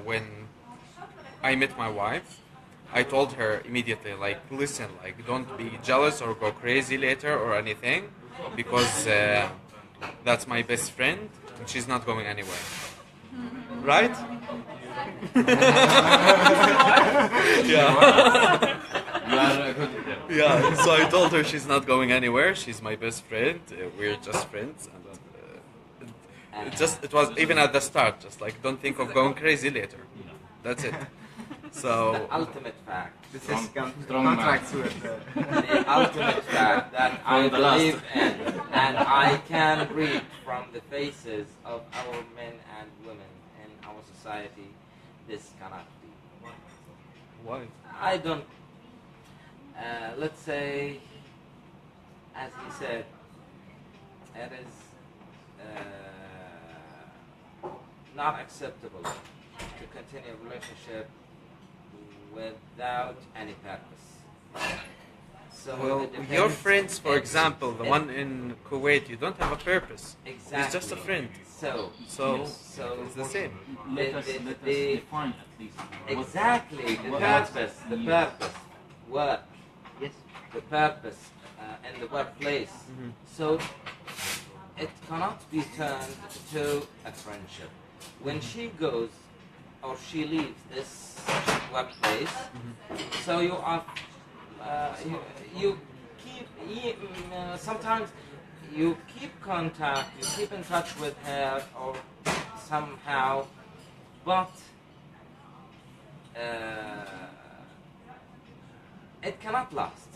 when I met my wife, I told her immediately, like, listen, like, don't be jealous or go crazy later or anything, because that's my best friend and she's not going anywhere. Right? Yeah. Yeah. So I told her she's not going anywhere. She's my best friend. We're just friends, and it was even at the start, just like don't think of going crazy later. That's it. So Ultimate fact. This is contracts with The ultimate fact that I believe in, and I can read from the faces of our men and women in our society, this cannot be. why? I don't. Let's say, as he said, it is not acceptable to continue a relationship without any purpose. So Well, it depends- your friends, for example, the one in Kuwait, you don't have a purpose. Exactly. It's just a friend. So So so it's the same. Let us define at least. exactly the what- purpose, Yes. work, yes. the purpose in the workplace. So it cannot be turned to a friendship. When she goes or she leaves this workplace, so you are you keep sometimes you keep contact, you keep in touch with her or somehow, but it cannot last.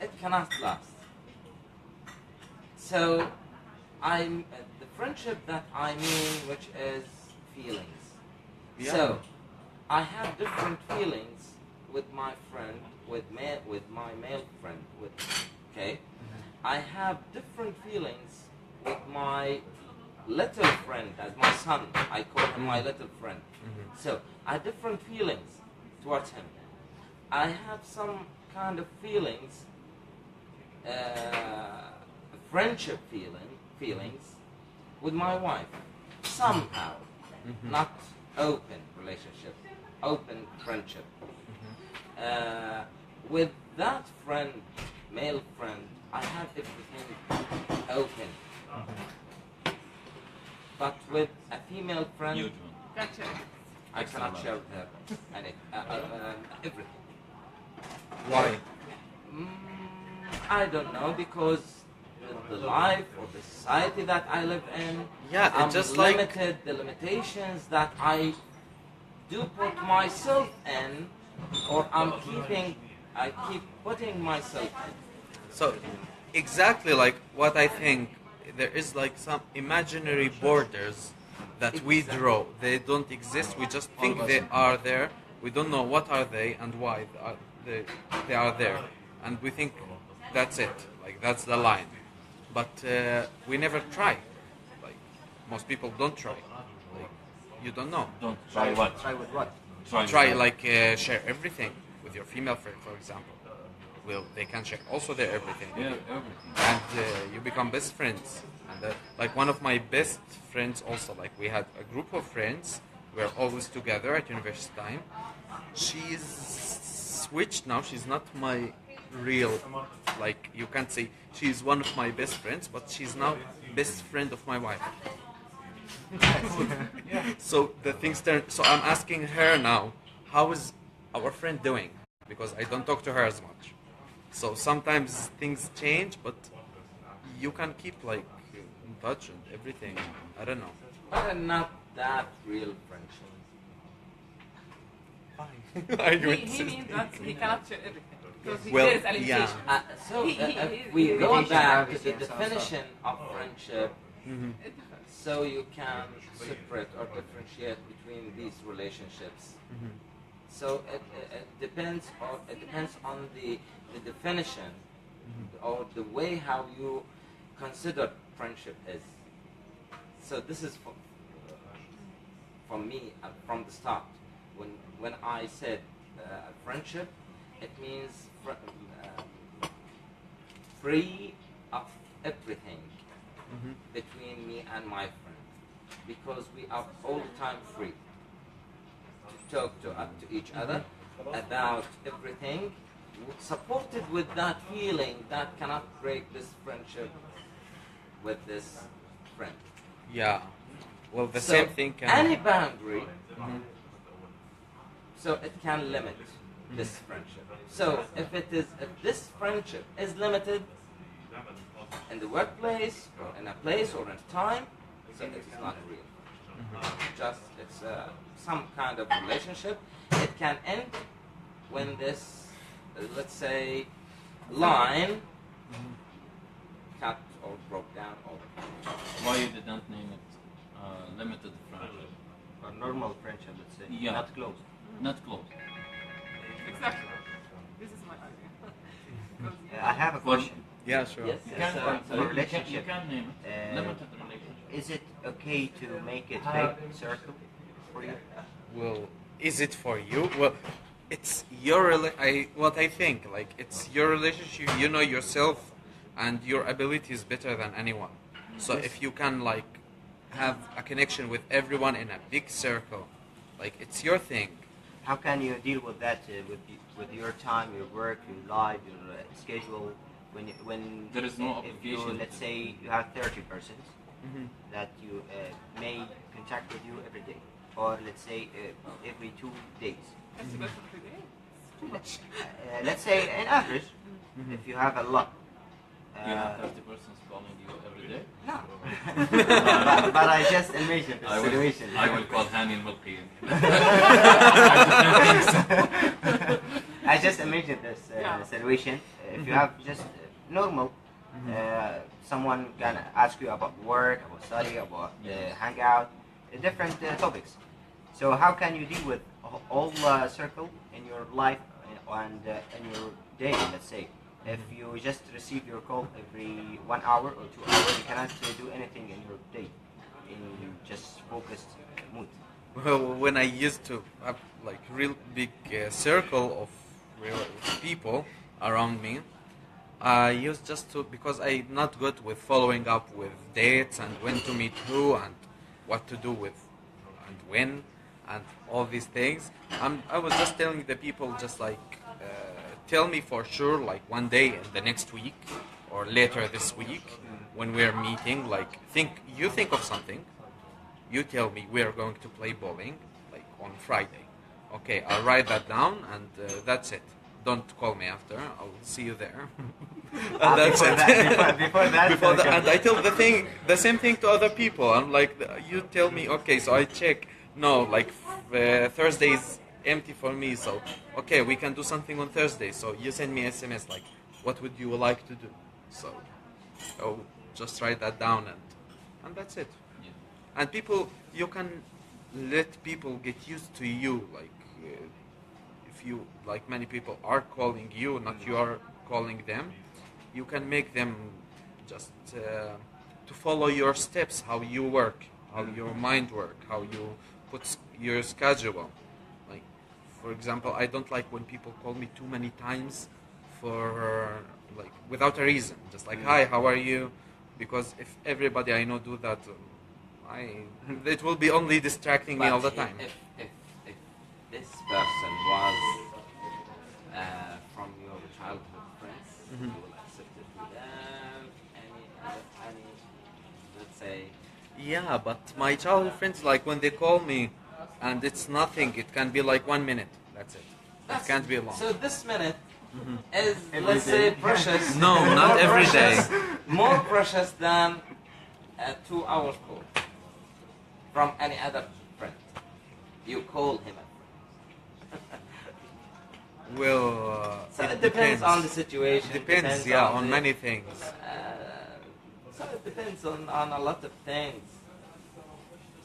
It cannot last. So I'm the friendship that I mean, which is feelings. Yeah. So I have different feelings with my friend, with my male friend. Okay, I have different feelings with my little friend, as my son. I call him my little friend. So I have different feelings towards him. I have some kind of feelings, friendship feelings with my wife. Somehow, not open relationship, open friendship. With that friend, male friend, I have everything open. But with a female friend, Mutual. I cannot share with her everything. Why? I don't know, because the life or the society that I live in, Yeah, it's I'm just like- limited. The limitations that I do put myself in, or I keep putting myself in. So, exactly like what I think, there is like some imaginary borders that we Exactly. draw. They don't exist. We just think they are there. We don't know what are they and why they are there, and we think that's it. Like that's the line, but we never try. Like most people don't try. Like you don't know. Don't try what? Try with what? Try like share everything with your female friend, for example. Well, they can share also their everything, with Yeah, you. everything. And you become best friends. And like one of my best friends, also like we had a group of friends. We're always together at university time. She's switched now. She's not my real, like you can't say she's one of my best friends, but she's now best friend of my wife. So the things turn. So I'm asking her now, how is our friend doing? Because I don't talk to her as much. So sometimes things change, but you can keep like in touch and everything. I don't know. But not that real friendship. Are you He insisting? means that he cannot share everything. Because Well, there is a yeah. limitation. So He- if we he- go he- back to privacy the and so on. definition of friendship, It differs. so you can separate or differentiate between these relationships. So it depends on the definition or the way how you consider friendship is. So this is for me from the start. When I said friendship, it means free of everything between me and my friend. because we are all the time free to talk to each other about everything, supported with that feeling that cannot break this friendship with this friend. Yeah. Well, the So same thing can. any boundary, Mhm. so it can limit this friendship. So if this friendship is limited in the workplace or in a place or in time, so it is not real. Just it's some kind of relationship. It can end when this, let's say, line cut or broke down or Why you didn't name it limited friendship? Or normal friendship, let's say. Yeah. Not close. Not close. Exactly. This is my idea. Because I have a question. Yeah, sure. yes, You yes, can, sir. for you relationship, can name it uh, limited relationship. Is it okay to make it big circle for you? Well, is it for you? Well, it's your what I think, like it's your relationship. You know yourself, and your ability is better than anyone. So if you can like have a connection with everyone in a big circle, like it's your thing. How can you deal with that with your time, your work, your life, your schedule? When There is no if you, obligation. let's say you have 30 persons Mhm. that you may contact with you every day, or let's say every 2 days. that's the best of the day. It's too much. Let's say an average, if you have a lot. You have 30 persons calling you every day. No. but I just imagined the situation. I will call Hani Mulki. I just imagined this Yeah. situation. If you have just normal, someone can ask you about work, about study, about hangout, different topics. So how can you deal with all circle in your life and in your day, let's say? If you just receive your call every 1 hour or 2 hours, you cannot do anything in your day in just focused mood. Well, when I used to have like real big circle of real people around me, I used just to because I'm not good with following up with dates and when to meet who and what to do with and when and all these things. I was just telling the people just like tell me for sure like one day in the next week or later this week when we're meeting. Like think of something. You tell me we are going to play bowling like on Friday. Okay, I'll write that down and that's it. Don't call me after. I'll see you there. And that's before it. that, before that, Before that, and I tell the same thing to other people. I'm like, you tell me, okay, so I check. No, like Thursday is empty for me. So okay, we can do something on Thursday. So you send me SMS like, what would you like to do? So I'll just write that down and that's it. Yeah. And people, you can let people get used to you. Like if you like, many people are calling you, not you are calling them. You can make them just to follow your steps, how you work, how your mind work, how you put your schedule. Like, for example, I don't like when people call me too many times for like without a reason. Just like, hi, how are you? Because if everybody I know do that, it will be only distracting me all the time. If this person was from your childhood friends, you will accept it with them. Any, let's say, Yeah, but my childhood friends, like when they call me, and it's nothing. It can be like 1 minute. That's it. It can't be long. So this minute is, Every let's day. say, precious. No, not more every precious- day. More precious than a 2 hours call from any other friend. You call him a friend. Well, So it depends on the situation. Depends, yeah, on the- many things. So it depends on a lot of things.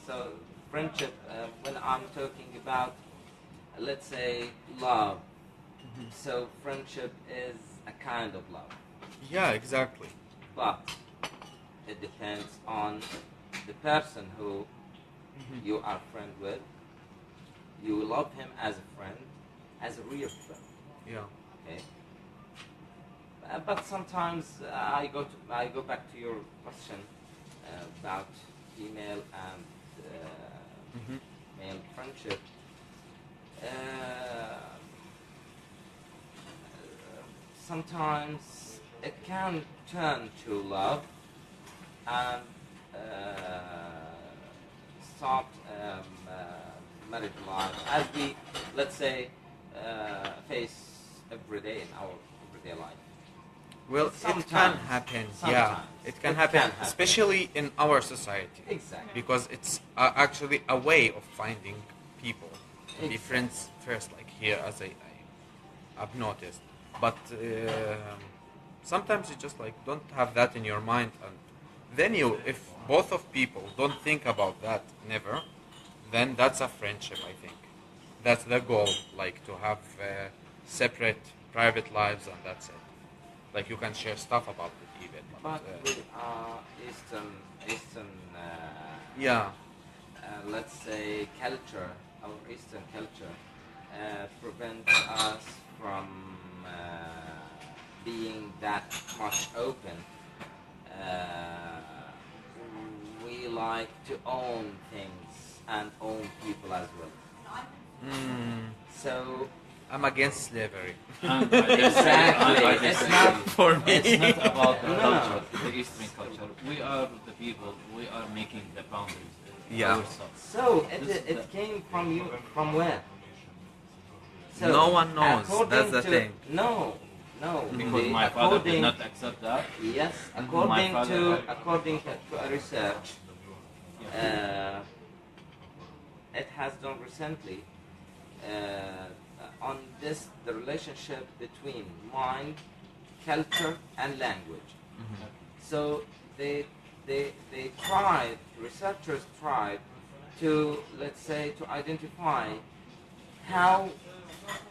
So friendship, when I'm talking about, let's say, love. So friendship is a kind of love, Yeah, exactly. but it depends on the person who you are friend with. You love him as a friend, as a real friend. Yeah. Okay. But sometimes I go back to your question about female and Mhm. male friendship, uh, sometimes it can turn to love and start marriage life as we, let's say, face every day in our everyday life. Well, it can Sometimes. happen. Yeah, Sometimes. it can It happen, can happen. especially in our society, Exactly. because it's actually a way of finding people to be Exactly. friends first, like here, as I've noticed. But sometimes you just like don't have that in your mind, and then you, if both of people don't think about that, never, then that's a friendship. I think that's the goal, like to have separate private lives, and that's it. Like you can share stuff about it even. But with Eastern, Yeah. let's say, culture, our Eastern culture, prevents us from being that much open. We like to own things and own people as well. Mm, So I'm against slavery. Exactly. It's not For me. It's not about the No. culture, the Eastern culture. We are the people. We are making the boundaries. Yeah. Ourselves. so. This is It came from you. From where? So, No one knows. according That's the to- thing. No. Because my father did according- not accept that. Yes, My according father- to a research, it has done recently on this the relationship between mind, culture, and language. So they tried, researchers tried to, let's say, to identify how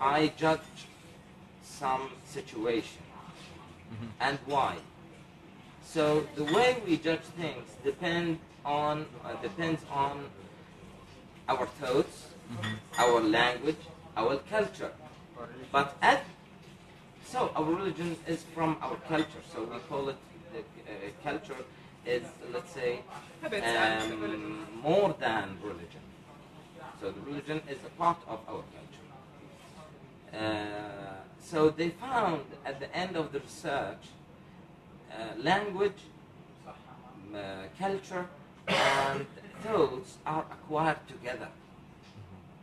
I judge some situation and why. So the way we judge things depends on our thoughts, our language, our culture. But so our religion is from our culture. So we call it the culture is, let's say, Habits and religion. more than religion. So the religion is a part of our culture. So they found at the end of the research, language, culture, and thoughts are acquired together.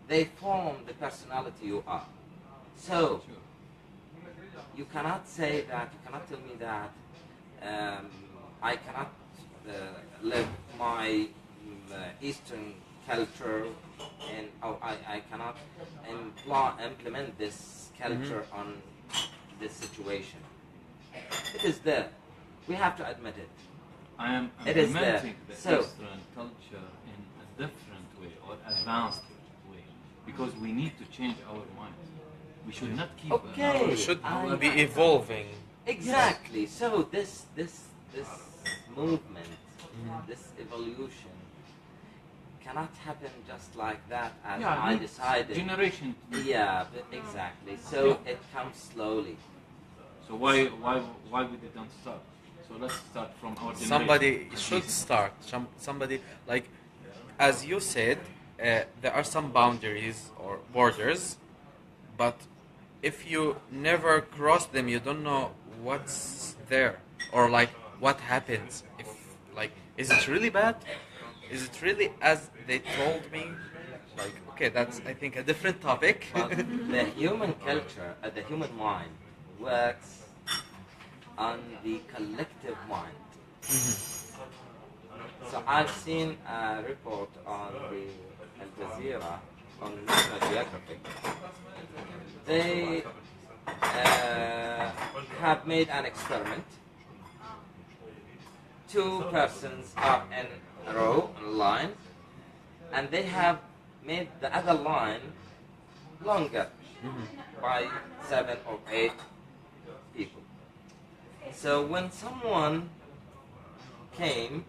They form the personality you are. So you cannot say that, you cannot tell me that I cannot live my Eastern culture and I cannot implement this culture on this situation. It is there. We have to admit it. I am It is there. implementing the So- Eastern culture in a different way or advanced way because we need to change our minds. We should not keep. Okay. We should I- be evolving. Exactly. So this movement, this evolution, cannot happen just like that as I it's decided. Generation. Yeah, but exactly. So it comes slowly. So why we didn't start? So let's start from our generation. Somebody should start. Somebody, like, as you said, there are some boundaries or borders, but if you never cross them, you don't know what's there or like what happens. If like, is it really bad? Is it really as they told me? Like, okay, that's I think a different topic. But the human culture, the human mind, works on the collective mind. So I've seen a report on the Al Jazeera on National Geographic. They have made an experiment. Two persons are in a row, in a line, and they have made the other line longer by 7 or 8 people. So when someone came,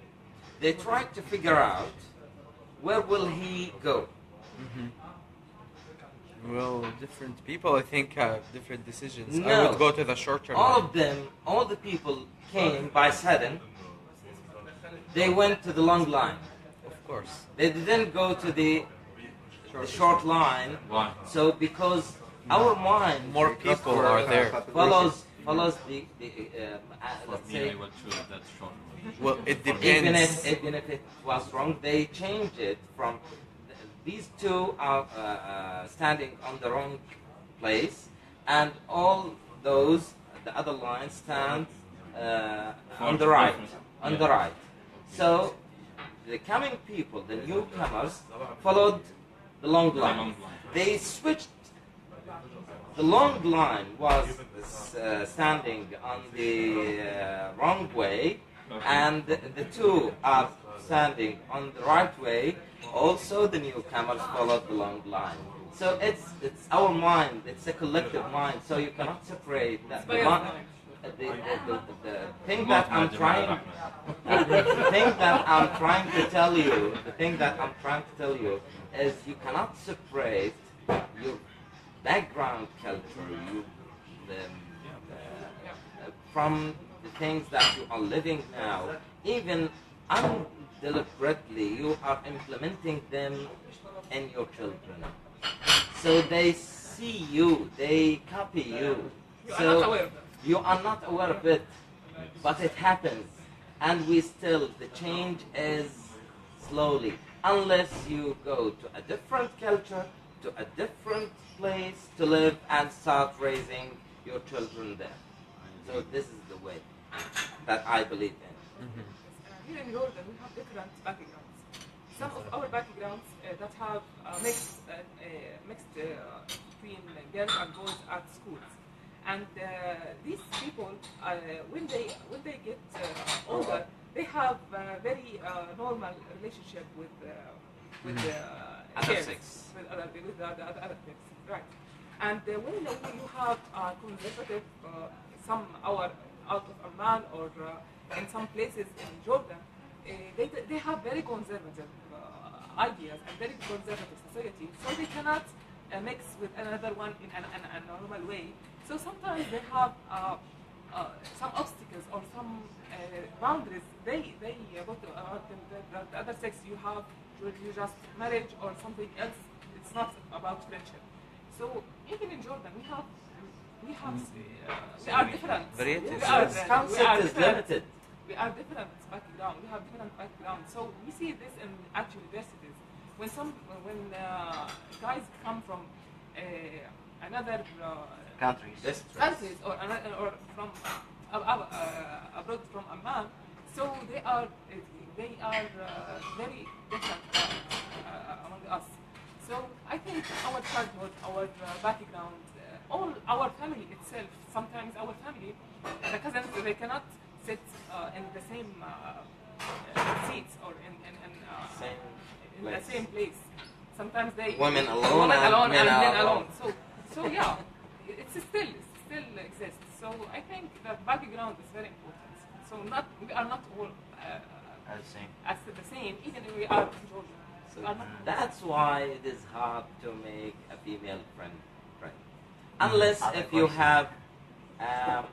they tried to figure out where will he go. Well, different people, I think, have different decisions. I No. would go to the shorter All line. of them, all the people came by 7. They went to the long line. course. They didn't go to the short line. Why? So because our mind More people are there. follows the For let's me, say, I will choose that short. Well, it even depends. if it was wrong, they changed it from these two are standing on the wrong place, and all those the other lines stand on the right, on the right. So the coming people, the newcomers, followed the long line. They switched. The long line was standing on the wrong way, and the two are standing on the right way. Also, the newcomers followed the long line. So it's our mind. It's a collective mind. So you cannot separate that. The thing that I'm trying, the thing that I'm trying to tell you, the thing that I'm trying to tell you is you cannot separate your background culture, from the things that you are living now. Even undeliberately, you are implementing them in your children. So they see you, they copy you. You are not aware of them. You are not aware of it, but it happens. And the change is slowly. Unless you go to a different culture, to a different place to live and start raising your children there. So this is the way that I believe in. Here in Jordan, we have different backgrounds. Some of our backgrounds that have mixed between girls and boys at schools. And these people, when they get older, they have a very normal relationship with Other girls, sex. with the other sex, right? And when you have conservative, some out of Amman or in some places in Jordan, they have very conservative ideas and very conservative society, so they cannot mix with another one in a normal way. So sometimes they have some obstacles or some boundaries. They go to the other sex. You just marriage or something else. It's not about friendship. So even in Jordan, we are different. Varieties. We are This concept is limited. We are different background. We have different background. So we see this in actual universities. When guys come from another Countries. countries or from abroad from Amman, so they are very different among us. So I think our childhood, our background, all our family itself. Sometimes our family, the cousins, they cannot sit in the same seats or in the same place. Sometimes they Women alone and men alone. So yeah, it still exists. So I think that background is very important. So we are not all as the same, even if we are in Georgia. So that's why it is hard to make a female friend. Unless if you have a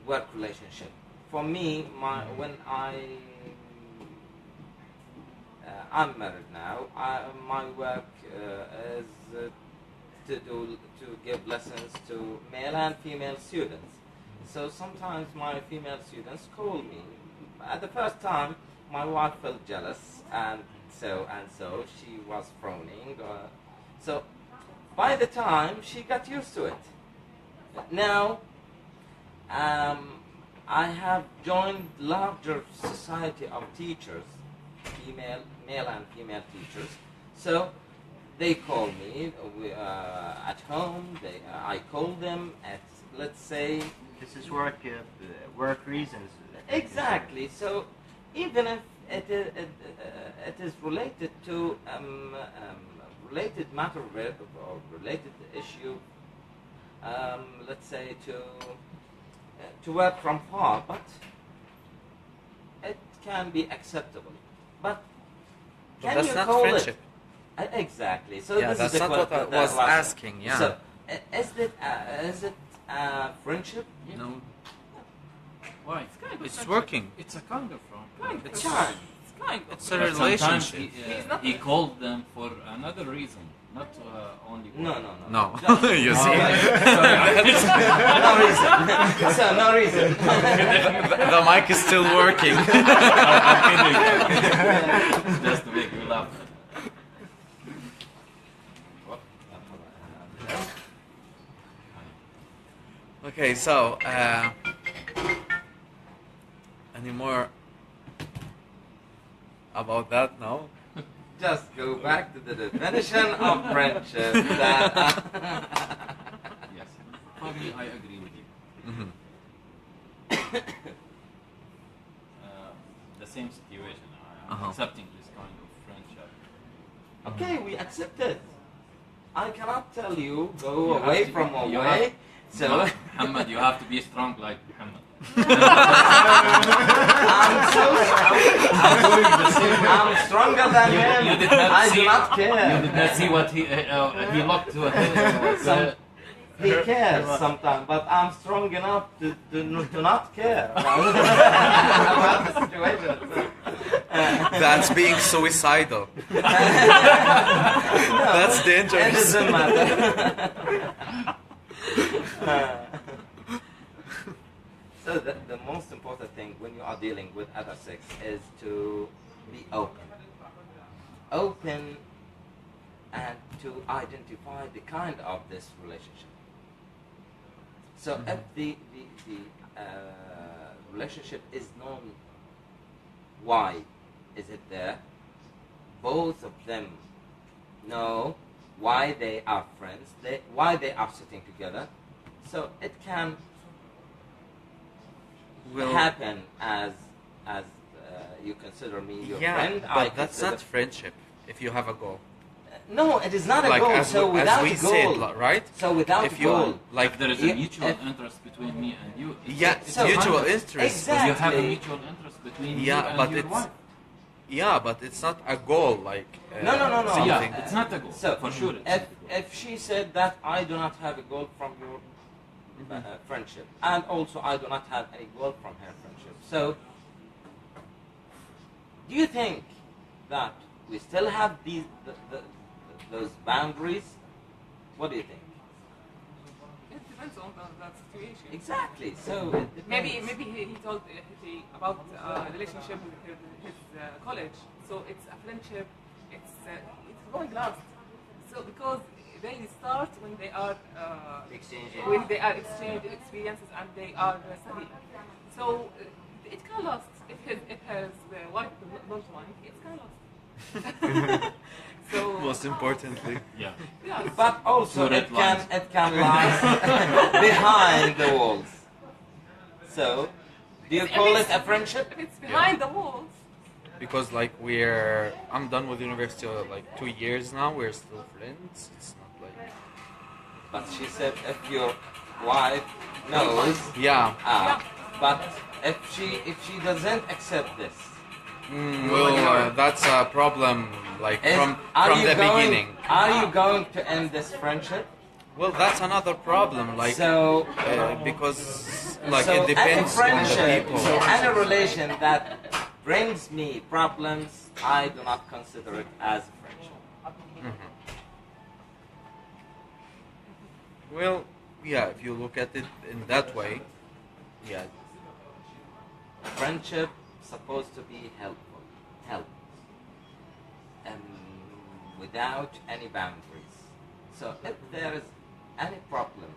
work relationship. For me, when I'm married now, my work is to give lessons to male and female students. So sometimes my female students call me. At the first time, my wife felt jealous, and so she was frowning. So by the time she got used to it, now I have joined larger society of teachers, male and female teachers. So they call me at home. I call them at, let's say. This is work reasons. Exactly. So even if it is related to related matter or related issue, let's say to work from far, but it can be acceptable. But can that's you not call friendship. it? Exactly. So Yeah, this that's is the not what I was asking. Yeah. So is it friendship? No. Why? It's kind of It's friendship. working. It's a kind of wrong. Kind of It's friendship. Fine. It's kind of. It's a But sometimes relationship. He's not- he called them for another reason, not only one. No. No, you see, No reason. So no reason. the mic is still working. I'm kidding. Just to make you laugh. Okay, so any more about that now? Just go back to the definition of friendship. Yes. Probably I agree with you. Mhm. The same situation. I'm Uh-huh. accepting this kind of friendship. Okay, we accept it. I cannot tell you go You have away to- from you away. have- So Muhammad, you have to be strong like Muhammad. I'm so I'm doing the same. I'm stronger than him. You did not I see, do not You care. did not see what he looked to. He cares sometimes, but I'm strong enough to not care about the situation. That's being suicidal. That's It dangerous. doesn't matter. So the most important thing when you are dealing with other sex is to be open. Open and to identify the kind of this relationship. So if the relationship is known, why is it there? Both of them know why they are friends, why they are sitting together. So it can Well, happen as you consider me your yeah, friend. but that's not friendship if you have a goal. No, it is not a Like goal. as, So we, without as we a goal, said, right? so without If a you goal, like, If there is a Yeah, mutual if- interest between me and you, yeah, So- mutual fine. interest. Exactly. You have a mutual interest between you Yeah, and but your it's wife. yeah, but it's not a goal. Like No. So something. yeah, it's not a goal. So for sure. It's if she said that I do not have a goal from your friendship, and also I do not have any goal from her friendship. So do you think that we still have those boundaries? What do you think? It depends on that situation. Exactly. So it depends. Maybe he told about relationship with his college. So it's a friendship. It's going last. So because they start when they are exchanging experiences and they are studying. So it can last. If his wife don't mind, it can last. So Most importantly, yeah. yeah. But also Two red lines. it can last behind the walls. So do you call it a friendship? If it's behind the walls, because like I'm done with university like 2 years now. We're still friends. It's not like But she said if your wife knows, yeah. but if she doesn't accept this, Well, that's a problem. Like from the beginning. Are you going to end this friendship? Well, that's another problem. Like So because like so it depends any on the friendship, people. so any relation that brings me problems, I do not consider it as a friendship. Well, yeah. If you look at it in that way, yeah. Friendship supposed to be help, without any boundaries. So if there is any problem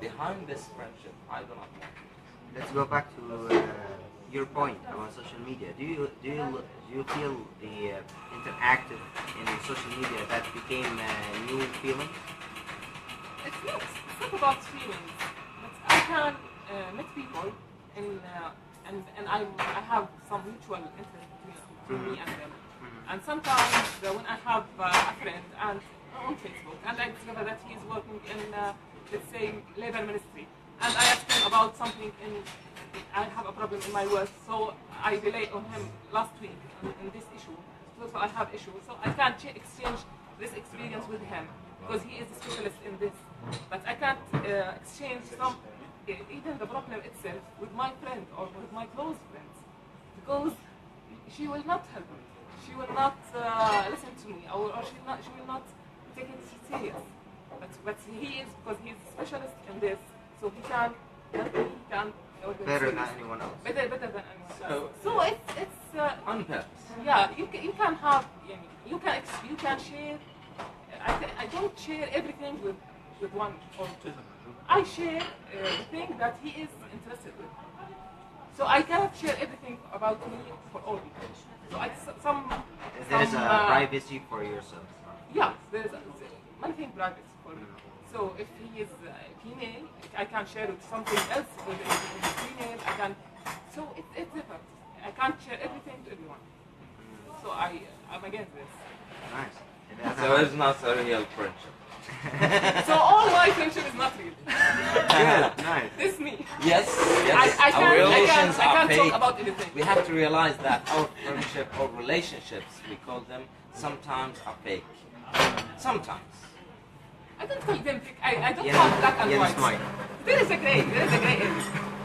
behind this friendship, I do not want it. Let's go back to your point about social media. Do you feel the interactive in social media that became a new feeling? it's not about feelings. But I can meet people and I have some mutual interest between me and them. And sometimes when I have a friend and on Facebook and I discover that he's working in let's say labor ministry and I ask him about something I have a problem in my work, so I relay on him last week in this issue. So I have issue, so I can exchange this experience with him because he is a specialist in this. But I can't exchange even the problem itself with my friend or with my close friends because she will not help me. She will not listen to me, or she will not take it serious. But he is, because he's a specialist in this, so he can help me. He can Better than anyone else. Better than anyone else. So So it's on purpose. yeah. You can have, you can share. I don't share everything with one or two. I share the thing that he is interested in. So I cannot share everything about me for all people. So There's a privacy for yourself. Yeah, there's many things private for me. So if he is female, I can share with something else with female. I can. So it's different. I can't share everything to everyone. So I'm against this. Nice. So it's not a real friendship. So all my friendship is not real. Good, nice. This me. Yes, yes. I Our relations can't are talk fake. about anything. We have to realize that our friendship or relationships, we call them, sometimes are fake. Sometimes. I don't call them fake. I don't Yeah, have black and yeah, white. that's white. There is a gray area.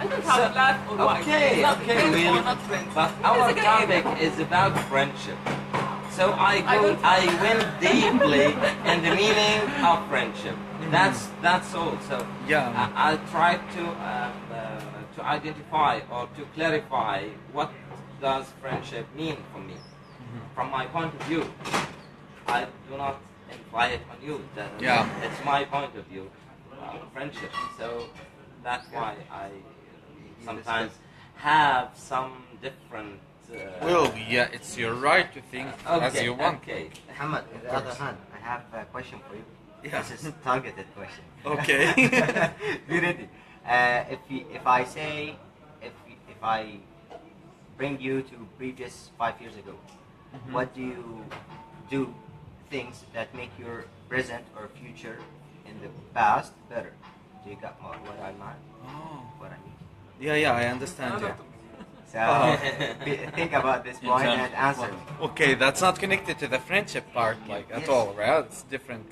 I don't have So- black or white. Okay, It's not okay, friends we'll, or not friends. but There is our a gray topic area. is about friendship. So I don't- I went deeply in the meaning of friendship. That's all. So Yeah. I try to identify or to clarify what does friendship mean for me. From my point of view, I do not imply it on you. Yeah. It's my point of view, friendship. So that's why I sometimes have some different. Well, yeah, it's your right to think as you want. Okay. Muhammad, on the other hand, I have a question for you. Yeah. This is a targeted question. Okay. Be ready. If I say, if I bring you to previous 5 years ago, what do you do things that make your present or future in the past better? Do you got what I mean? Oh. What I mean? Yeah, I understand you. So think about this point and answer me. Okay, that's not connected to the friendship part, like at Yes. all, right? It's different.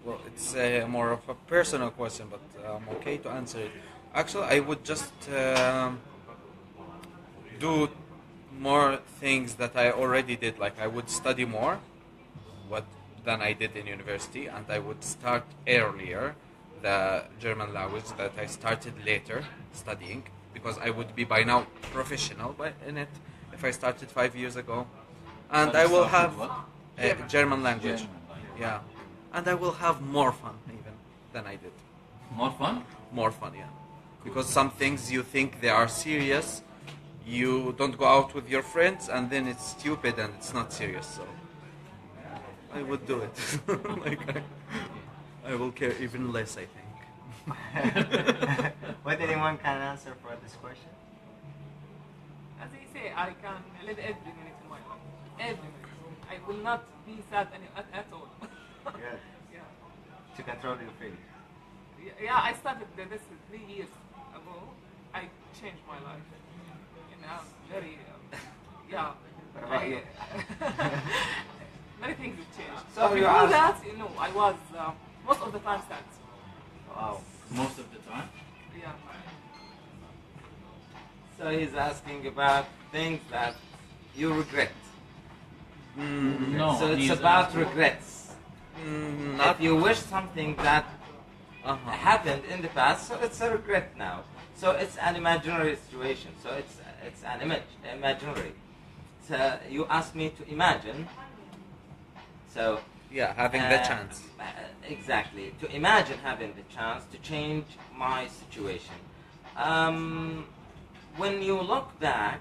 Well, it's more of a personal question, but I'm okay to answer it. Actually, I would just do more things that I already did. Like I would study more, than I did in university, and I would start earlier the German language that I started later studying, because I would be by now professional in it if I started 5 years ago. And I will have German language. German language. Yeah. And I will have more fun even than I did. More fun? More fun, yeah. Because some things you think they are serious, you don't go out with your friends, and then it's stupid and it's not serious. So I would do it. I will care even less, I think. What anyone can answer for this question? As I say, I can live every minute in my life. Every minute. I will not be sad at all. Good. Yeah. To control your feelings. Yeah, I started this 3 years ago. I changed my life. Very, yeah. What about you? Many things have changed. So So you before asked- that, I was most of the time sad. Wow. Most of the time? Yeah. So he's asking about things that you regret. No. So it's he's about asking- regrets. Not If you wish something that uh-huh. happened in the past, so it's a regret now. So it's an imaginary situation. So it's an imaginary. So you asked me to imagine. So Yeah, having the chance. Exactly. To imagine having the chance to change my situation. When you look back